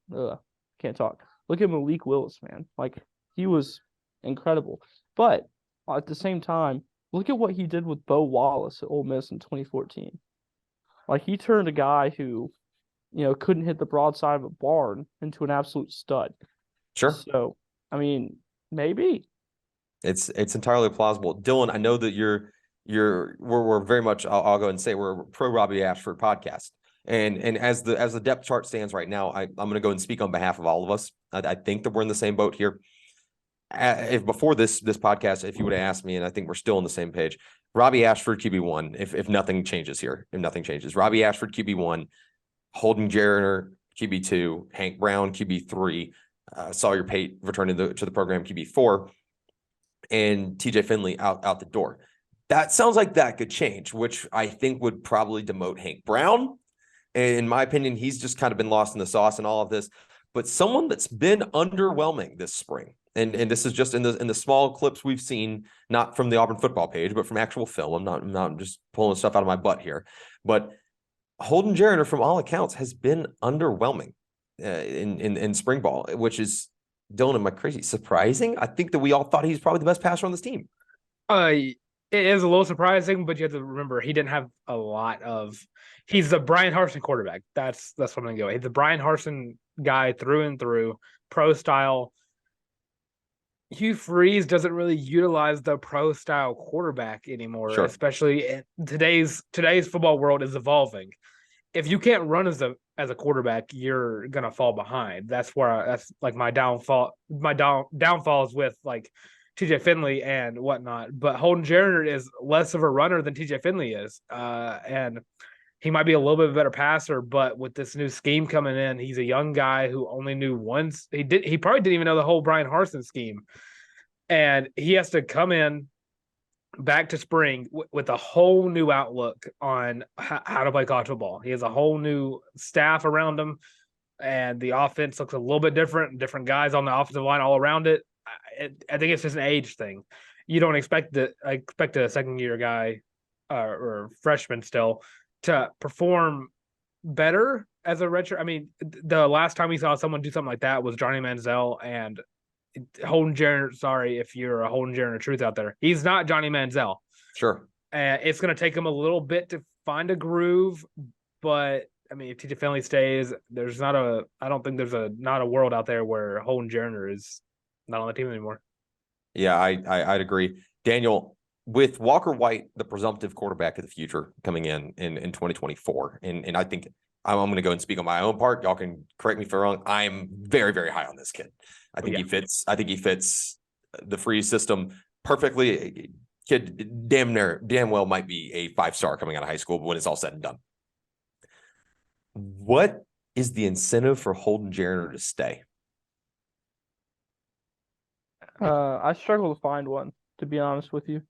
Can't talk. Look at Malik Willis, man. He was incredible. But at the same time, look at what he did with Bo Wallace at Ole Miss in 2014. He turned a guy who, couldn't hit the broadside of a barn into an absolute stud. Sure. So, I mean, maybe. It's entirely plausible. Dylan, I know that we're very much, I'll go and say we're a pro Robby Ashford podcast. And as the depth chart stands right now, I'm going to go and speak on behalf of all of us. I think that we're in the same boat here. If before this podcast, if you would have asked me, and I think we're still on the same page, Robby Ashford QB1, if nothing changes here, Robby Ashford QB1, Holden Geriner QB2, Hank Brown QB3, Sawyer Pate returning to the program QB4, and TJ Finley out the door. That sounds like that could change, which I think would probably demote Hank Brown. In my opinion, he's just kind of been lost in the sauce in all of this. But someone that's been underwhelming this spring, and this is just in the small clips we've seen, not from the Auburn football page, but from actual film. I'm not just pulling stuff out of my butt here. But Holden Geriner, from all accounts, has been underwhelming in spring ball, which is, Dylan, am I crazy? Surprising? I think that we all thought he's probably the best passer on this team. It is a little surprising, but you have to remember he didn't have a lot of. He's the Brian Harsin quarterback. That's what I'm going to go. He's the Brian Harsin guy through and through, pro style. Hugh Freeze doesn't really utilize the pro style quarterback anymore, Sure. especially in today's football world is evolving. if you can't run as a quarterback, you're gonna fall behind. That's like my downfall. My downfall is with like TJ Finley and whatnot. But Holden Geriner is less of a runner than TJ Finley is, and he might be a little bit better passer. But with this new scheme coming in, he's a young guy who only knew once. He probably didn't even know the whole Brian Harsin scheme, and he has to come in back to spring with a whole new outlook on how to play college football. He has a whole new staff around him, and the offense looks a little bit different guys on the offensive line all around it. I think it's just an age thing. You don't expect a second year guy or freshman still to perform better as a redshirt. I mean, the last time we saw someone do something like that was Johnny Manziel and Holden Geriner. Sorry if you're a Holden Geriner truth out there. He's not Johnny Manziel. Sure. It's going to take him a little bit to find a groove, but I mean, if TJ Finley stays, I don't think there's not a world out there where Holden Geriner is not on the team anymore. Yeah, I'd agree. Daniel, with Walker White, the presumptive quarterback of the future coming in 2024, and I think I'm going to go and speak on my own part. Y'all can correct me if I'm wrong. I'm very, very high on this kid. I think he fits the free system perfectly. Kid damn well might be a 5-star coming out of high school when it's all said and done. What is the incentive for Holden Geriner to stay? I struggle to find one, to be honest with you.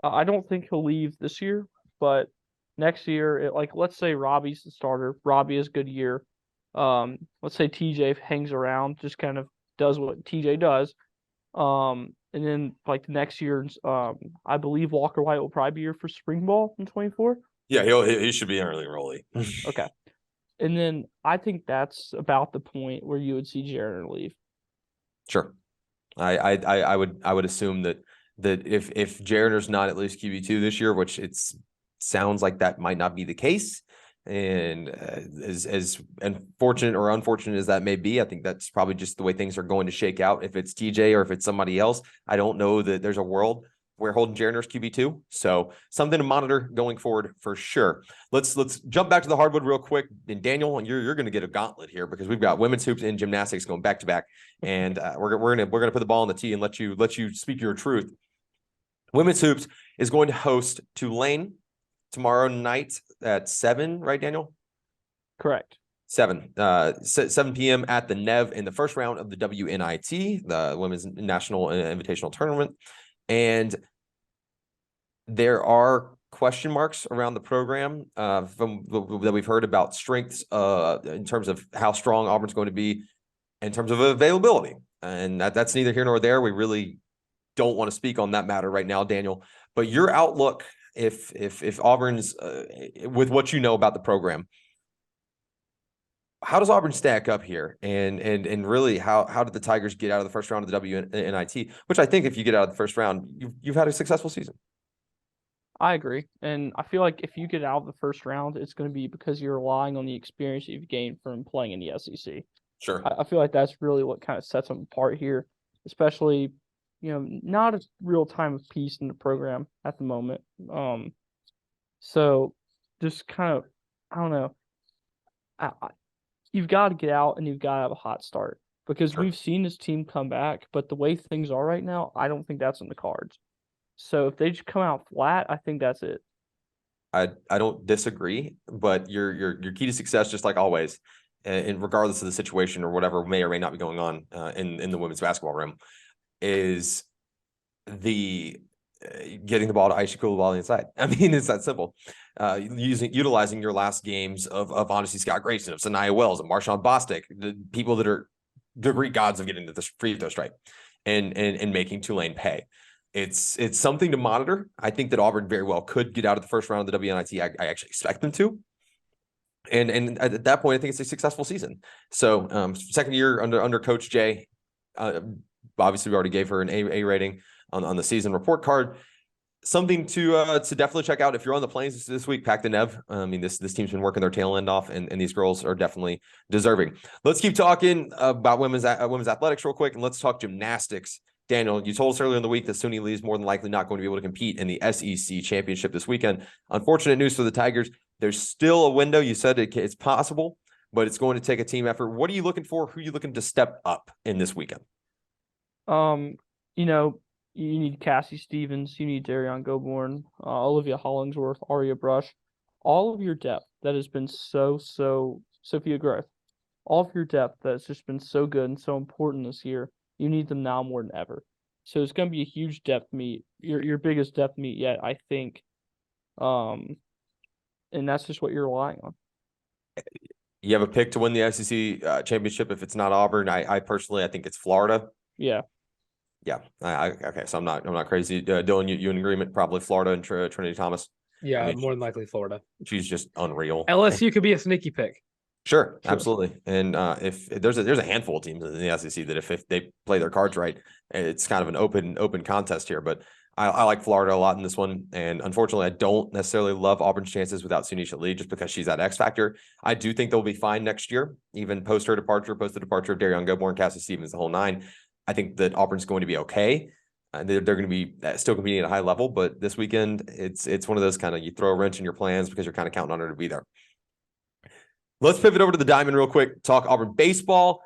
I don't think he'll leave this year, but next year, let's say Robby's the starter. Robby has a good year. Let's say TJ hangs around, just kind of does what TJ does. And then like the next year, I believe Walker White will probably be here for spring ball in 24. Yeah, he should be an early enrollee. Okay. And then I think that's about the point where you would see Geriner leave. Sure. I would assume that if Geriner's not at least QB2 this year, which it sounds like that might not be the case, and as unfortunate or unfortunate as that may be, I think that's probably just the way things are going to shake out. If it's TJ or if it's somebody else, I don't know that there's a world where Holden Geriner's QB2. So something to monitor going forward for sure. Let's jump back to the hardwood real quick. And Daniel, you're going to get a gauntlet here because we've got women's hoops and gymnastics going back to back, and we're gonna put the ball on the tee and let you speak your truth. Women's hoops is going to host Tulane tomorrow night at 7, right, Daniel? Correct. 7 p.m. at the Nev in the first round of the WNIT, the Women's National Invitational Tournament. And there are question marks around the program that we've heard about strengths in terms of how strong Auburn's going to be in terms of availability. And that's neither here nor there. We really don't want to speak on that matter right now, Daniel. But your outlook, if Auburn's with what you know about the program, how does Auburn stack up here? And really, how did the Tigers get out of the first round of the WNIT? Which I think if you get out of the first round, you've had a successful season. I agree. And I feel like if you get out of the first round, it's going to be because you're relying on the experience you've gained from playing in the SEC. Sure. I feel like that's really what kind of sets them apart here, especially, not a real time of peace in the program at the moment. So just kind of, I don't know. You've got to get out and you've got to have a hot start because we've seen this team come back, but the way things are right now, I don't think that's in the cards. So if they just come out flat, I think that's it. I don't disagree, but your key to success, just like always, and regardless of the situation or whatever may or may not be going on in the women's basketball room, is the getting the ball to Aisha Coulibaly inside. I mean, it's that simple. Utilizing your last games of honestly Scott Grayson, of Sanaya Wells, and Marshawn Bostic, the people that are the Greek gods of getting to the free throw stripe, and making Tulane pay. It's something to monitor. I think that Auburn very well could get out of the first round of the WNIT. I actually expect them to. And at that point, I think it's a successful season. So second year under Coach Jay, obviously we already gave her an A rating on the season report card. Something to definitely check out if you're on the plains this week. Pack the Nev. I mean, this team's been working their tail end off, and these girls are definitely deserving. Let's keep talking about women's athletics real quick, and let's talk gymnastics. Daniel, you told us earlier in the week that Suni Lee is more than likely not going to be able to compete in the SEC championship this weekend. Unfortunate news for the Tigers. There's still a window. You said it's possible, but it's going to take a team effort. What are you looking for? Who are you looking to step up in this weekend? You know, you need Cassie Stevens, you need Darian Goborn, Olivia Hollingsworth, Aria Brush, all of your depth that has been so Sophia Groth, all of your depth that's just been so good and so important this year. You need them now more than ever. So it's going to be a huge depth meet, your biggest depth meet yet, I think. And that's just what you're relying on. You have a pick to win the SEC championship. If it's not Auburn, I personally, I think it's Florida. Yeah. Yeah. Okay. So I'm not crazy. Dylan, you in agreement? Probably Florida and Trinity Thomas. Yeah, I mean, more than likely Florida. She's just unreal. LSU could be a sneaky pick. Sure, absolutely. And if there's a handful of teams in the SEC that if they play their cards right, it's kind of an open contest here. But I like Florida a lot in this one. And unfortunately, I don't necessarily love Auburn's chances without Suni Lee just because she's that X factor. I do think they'll be fine next year, even post the departure of Darian Goborn, Cassie Stevens, the whole nine. I think that Auburn's going to be okay. They're going to be still competing at a high level, but this weekend it's one of those kind of you throw a wrench in your plans because you're kind of counting on her to be there. Let's pivot over to the diamond real quick. Talk Auburn baseball.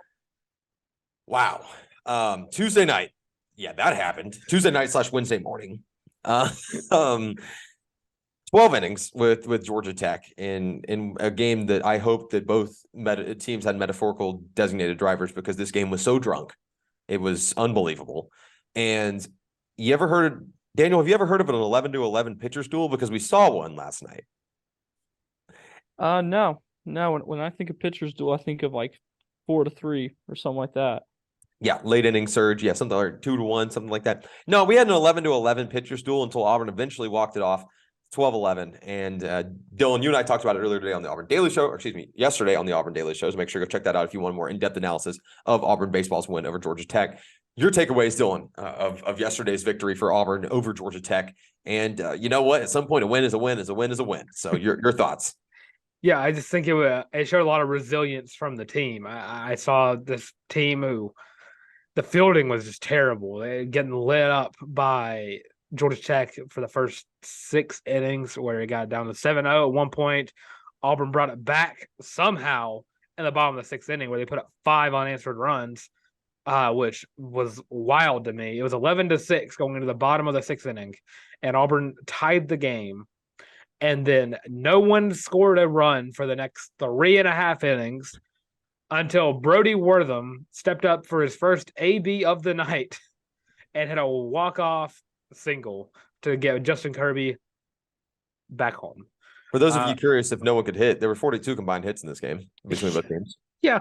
Wow. Tuesday night. Yeah, that happened. Tuesday night / Wednesday morning. 12 innings with Georgia Tech in a game that I hope that both teams had metaphorical designated drivers because this game was so drunk. It was unbelievable. And Daniel, have you ever heard of an 11-11 pitcher's duel? Because we saw one last night. No. When I think of pitcher's duel, I think of like 4-3 or something like that. Yeah, late inning surge. Yeah, something like 2-1, something like that. No, we had an 11-11 pitcher's duel until Auburn eventually walked it off 12-11. And Dylan, you and I talked about it earlier today on the Auburn Daily Show, or excuse me, yesterday on the Auburn Daily Show. So make sure to go check that out if you want more in-depth analysis of Auburn baseball's win over Georgia Tech. Your takeaways, Dylan, of yesterday's victory for Auburn over Georgia Tech. And you know what? At some point, a win is a win is a win is a win. So your thoughts. Yeah, I just think it showed a lot of resilience from the team. I saw this team who the fielding was just terrible. They getting lit up by Georgia Tech for the first 6 innings where it got down to 7-0 at one point. Auburn brought it back somehow in the bottom of the 6th inning where they put up 5 unanswered runs, which was wild to me. It was 11-6 going into the bottom of the 6th inning, and Auburn tied the game. And then no one scored a run for the next 3.5 innings until Brody Wortham stepped up for his first AB of the night and hit a walk-off single to get Justin Kirby back home. For those of you curious, if no one could hit, there were 42 combined hits in this game between both teams. Yeah,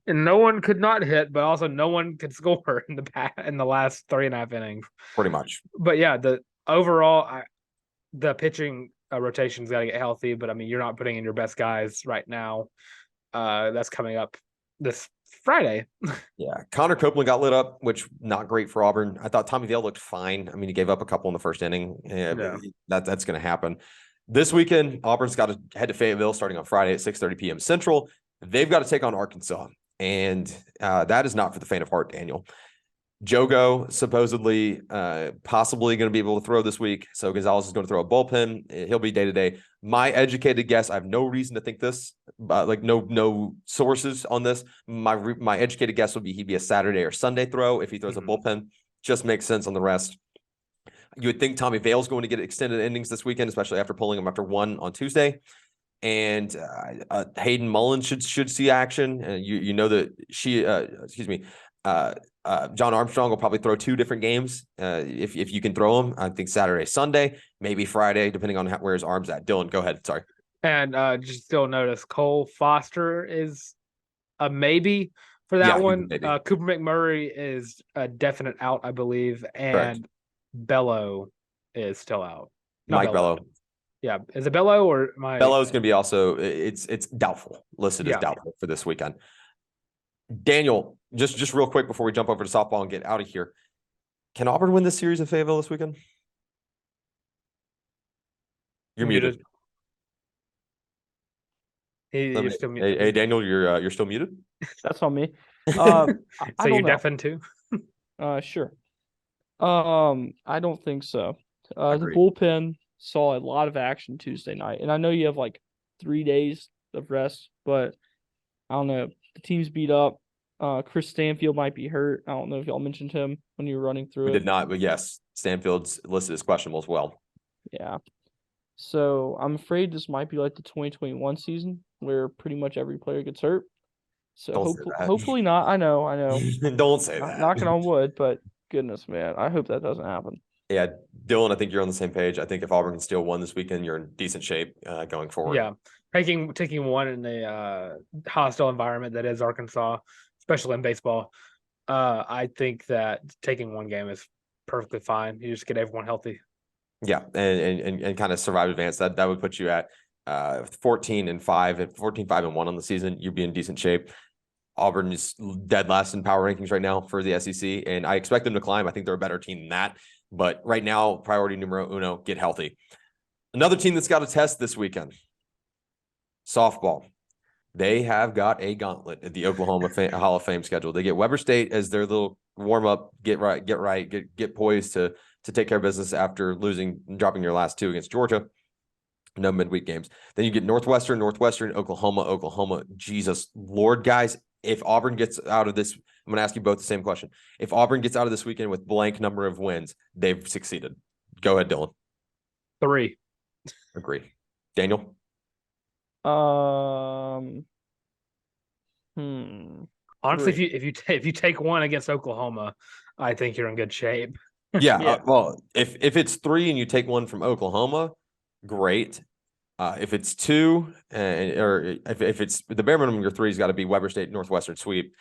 and no one could not hit, but also no one could score in the last 3.5 innings. Pretty much. But yeah, the overall, the pitching rotation's got to get healthy. But I mean, you're not putting in your best guys right now. That's coming up this Friday. Yeah, Connor Copeland got lit up, which not great for Auburn. I thought Tommy Vail looked fine. I mean, he gave up a couple in the first inning. That's going to happen. This weekend, Auburn's got to head to Fayetteville starting on Friday at 6:30 p.m. Central. They've got to take on Arkansas, and that is not for the faint of heart, Daniel. Jogo supposedly possibly going to be able to throw this week. So Gonzalez is going to throw a bullpen. He'll be day-to-day. My educated guess, I have no reason to think this, like no sources on this. My educated guess would be he'd be a Saturday or Sunday throw if he throws a bullpen. Just makes sense on the rest. You would think Tommy Vail's going to get extended innings this weekend, especially after pulling him after 1 on Tuesday. And Hayden Mullins should see action. You know that John Armstrong will probably throw 2 different games if you can throw them. I think Saturday, Sunday, maybe Friday, depending on where his arm's at. Dylan, go ahead. Sorry. And just still notice Cole Foster is a maybe for that one. Cooper McMurray is a definite out, I believe, and correct. Bello is still out. Mike Bello. Yeah, is it Bello or Bello is going to be also it's doubtful, listed as doubtful for this weekend. Daniel, just real quick before we jump over to softball and get out of here, can Auburn win this series in Fayetteville this weekend? You're muted. You're still muted. Hey, Daniel, you're still muted. That's on me. So you're deafened too? Sure. I don't think so. The bullpen saw a lot of action Tuesday night, and I know you have like 3 days of rest, but I don't know. The team's beat up. Chris Stanfield might be hurt. I don't know if y'all mentioned him when you were running through We it. did not, but yes, Stanfield's listed as questionable as well. Yeah. So I'm afraid this might be like the 2021 season where pretty much every player gets hurt. So Don't say that. hopefully not. I know. Don't say that. Knocking on wood, but goodness, man, I hope that doesn't happen. Yeah, Dylan, I think you're on the same page. I think if Auburn can steal one this weekend, you're in decent shape going forward. Yeah, taking one in a hostile environment that is Arkansas, especially in baseball. I think that taking one game is perfectly fine. You just get everyone healthy. Yeah, and kind of survive advance. That would put you at 14-5 and 14-5-1 on the season. You'd be in decent shape. Auburn is dead last in power rankings right now for the SEC, and I expect them to climb. I think they're a better team than that. But right now, priority numero uno, get healthy. Another team that's got a test this weekend, softball. They have got a gauntlet at the Oklahoma Hall of Fame schedule. They get Weber State as their little warm-up, get poised to take care of business after dropping your last two against Georgia. No midweek games. Then you get Northwestern, Oklahoma. Jesus Lord, guys, if Auburn gets out of this, I'm going to ask you both the same question. If Auburn gets out of this weekend with blank number of wins, they've succeeded. Go ahead, Dylan. 3. Agree. Daniel? Honestly, 3. if you take one against Oklahoma, I think you're in good shape. Yeah. Yeah. Well, if it's 3 and you take one from Oklahoma, great. If it's 2, or if it's the bare minimum, your 3's got to be Weber State Northwestern sweep.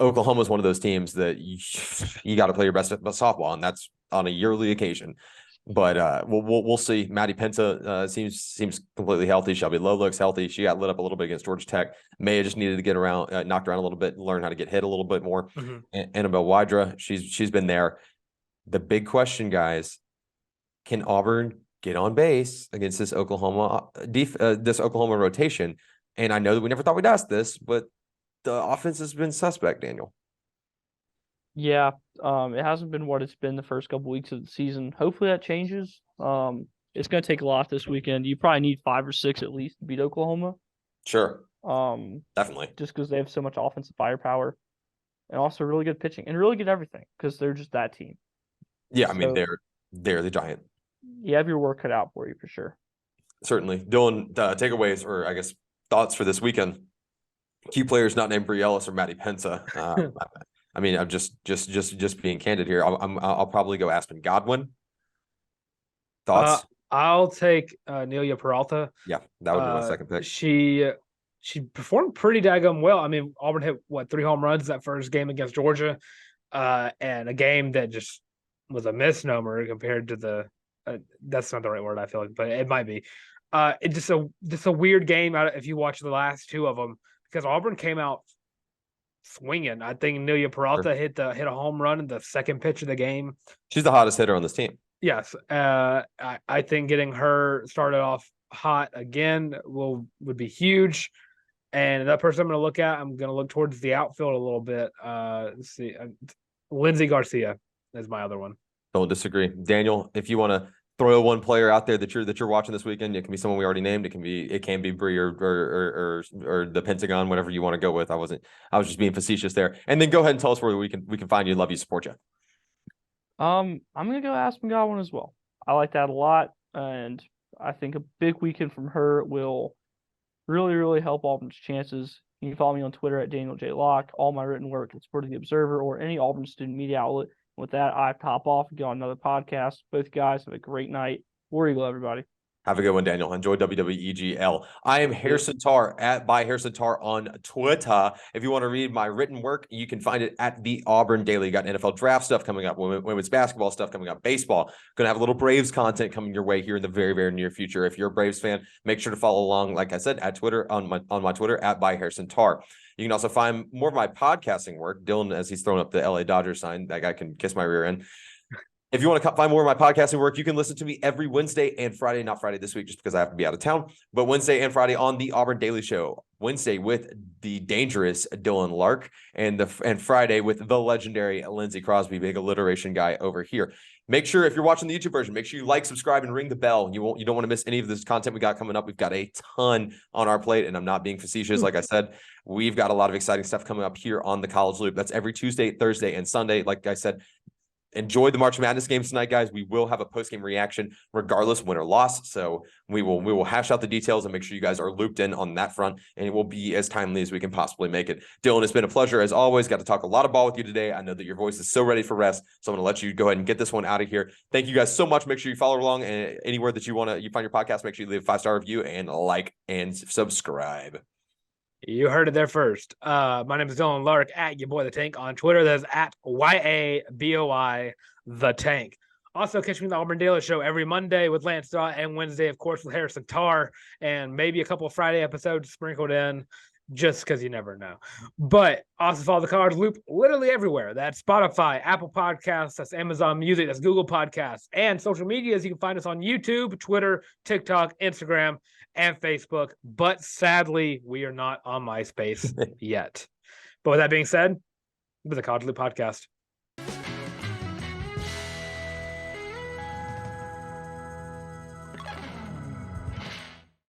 Oklahoma is one of those teams that you got to play your best softball, and that's on a yearly occasion. But we'll see. Maddie Penta seems completely healthy. Shelby Lowe looks healthy. She got lit up a little bit against Georgia Tech. Maya just needed to get around, knocked around a little bit, and learn how to get hit a little bit more. Annabelle Wydra, she's been there. The big question, guys, can Auburn get on base against this Oklahoma rotation? And I know that we never thought we'd ask this, but the offense has been suspect, Daniel. Yeah, it hasn't been what it's been the first couple weeks of the season. Hopefully that changes. It's going to take a lot this weekend. You probably need 5 or 6 at least to beat Oklahoma. Sure. Definitely. Just because they have so much offensive firepower and also really good pitching and really good everything because they're just that team. Yeah, I mean, they're the giant. You have your work cut out for you for sure. Certainly. Dylan, takeaways or I guess thoughts for this weekend. Key players not named Bree Ellis or Maddie Penta. I mean, I'm just being candid here. I'll probably go Aspen Godwin. Thoughts? I'll take Nelia Peralta. Yeah, that would be my second pick. She performed pretty daggum well. I mean, Auburn hit 3 home runs that first game against Georgia, and a game that just was a misnomer compared to the. That's not the right word, I feel like, but it might be. It's just a weird game if you watch the last 2 of them because Auburn came out swinging. I think Nelia Peralta hit a home run in the second pitch of the game. She's the hottest hitter on this team. Yes, I think getting her started off hot again would be huge. And that person I'm going to look at, I'm going to look towards the outfield a little bit. Let's see, Lindsey Garcia is my other one. Don't disagree, Daniel. If you want to throw one player out there that you're watching this weekend, it can be someone we already named. It can be Bree or the Pentagon, whatever you want to go with. I was just being facetious there. And then go ahead and tell us where we can find you, love you, support you. I'm gonna go Aspen Godwin as well. I like that a lot, and I think a big weekend from her will really, really help Auburn's chances. You can follow me on Twitter at Daniel J. Locke. All my written work at Sport of the Observer or any Auburn student media outlet. With that, I hop off and get on another podcast. Both guys have a great night. War Eagle, everybody. Have a good one, Daniel. Enjoy WWEGL. I am Harrison Tarr by Harrison Tarr on Twitter. If you want to read my written work, you can find it at the Auburn Daily. Got NFL draft stuff coming up, women's basketball stuff coming up, baseball. Going to have a little Braves content coming your way here in the very, very near future. If you're a Braves fan, make sure to follow along, like I said, at Twitter on my Twitter at by Harrison Tarr. You can also find more of my podcasting work. Dylan, as he's throwing up the LA Dodgers sign, that guy can kiss my rear end. If you want to find more of my podcasting work, you can listen to me every Wednesday and Friday, not Friday this week, just because I have to be out of town, but Wednesday and Friday on the Auburn Daily Show. Wednesday with the dangerous Dylan Larck, and Friday with the legendary Lindsey Crosby, big alliteration guy over here. Make sure, if you're watching the YouTube version, make sure you like, subscribe, and ring the bell. You don't want to miss any of this content we got coming up. We've got a ton on our plate, and I'm not being facetious. Like I said, we've got a lot of exciting stuff coming up here on the College Loop. That's every Tuesday, Thursday, and Sunday. Like I said, enjoy the March Madness games tonight, guys. We will have a post-game reaction regardless, win or loss. So we will hash out the details and make sure you guys are looped in on that front, and it will be as timely as we can possibly make it. Dylan, it's been a pleasure as always. Got to talk a lot of ball with you today. I know that your voice is so ready for rest, so I'm going to let you go ahead and get this one out of here. Thank you guys so much. Make sure you follow along, and anywhere that you find your podcast, make sure you leave a 5-star review and like and subscribe. You heard it there first. My name is Dylan Larck, at your boy the Tank on Twitter. That's at YABOI the Tank. Also, catch me on the Auburn Daily Show every Monday with Lance Daw, and Wednesday, of course, with Harrison Tarr, and maybe a couple of Friday episodes sprinkled in, just because you never know. But also follow the College Loop literally everywhere. That's Spotify, Apple Podcasts, that's Amazon Music, that's Google Podcasts, and social medias. You can find us on YouTube, Twitter, TikTok, Instagram, and Facebook. But sadly, we are not on MySpace yet. But with that being said, with the College Loop Podcast.